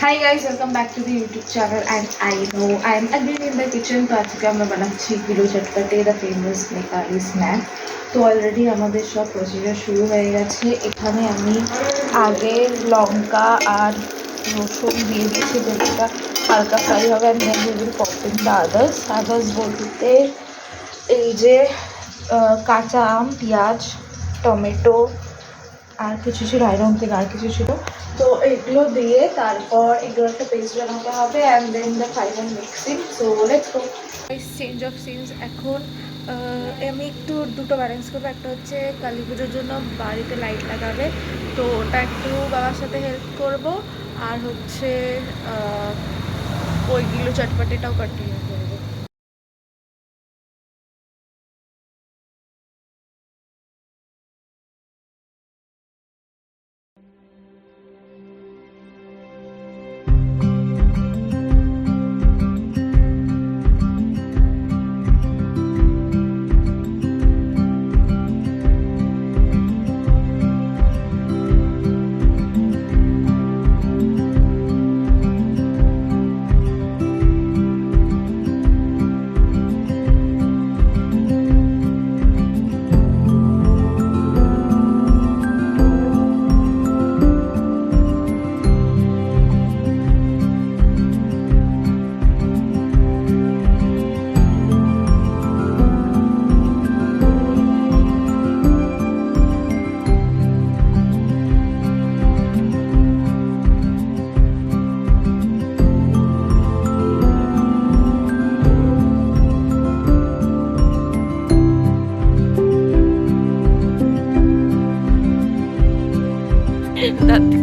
Hi guys, welcome back to the YouTube channel and I know I am again in the kitchen. তো আজকে আমরা বানাচ্ছি কিলো chatpate the famous Nepali snack. তো already আমাদের সব প্রসিজার শুরু হয়ে গেছে। এখানে আমি আগে লঙ্কা আর রসুন দিয়ে দিয়েছি, যেটা হালকা ফ্রাই হবে and then we will pop in the others বলতে এই যে কাঁচা আম, পেঁয়াজ, টমেটো আর কিছু ছিল, আই ডোন্ট থিঙ্ক আর কিছু ছিল। তো এগুলো দিয়ে তারপর এগুলো একটা পেস্ট বানাতে হবে and then the final mixing. So let's go. Change of scenes. এখন আমি একটু দুটো ব্যালেন্স করবো। একটা হচ্ছে কালী পুজোর জন্য বাড়িতে লাইট লাগাবে, তো ওটা একটু বাবার সাথে হেল্প করব। আর হচ্ছে ওইগুলো চটপটিটাও কন্টিনিউ করবো।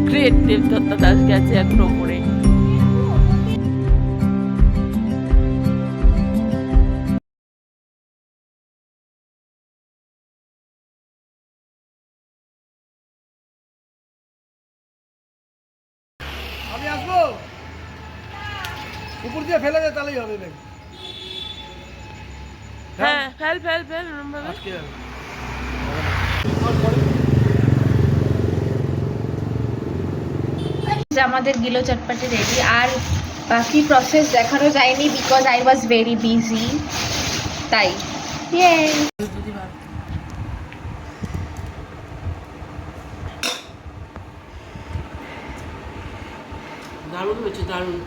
গ্রেট দেবদত্তা দাস গেছে এখন ওপরে। আমি আসবো, উপর দিয়ে ফেলে দে তাহলেই হবে। হ্যাঁ, ফেল আজকে আমাদের গিলো চটপটি রেডি। আর বাকি প্রসেস দেখানো যায়নি because I was very busy, তাই দারুণ হয়েছে, দারুণ।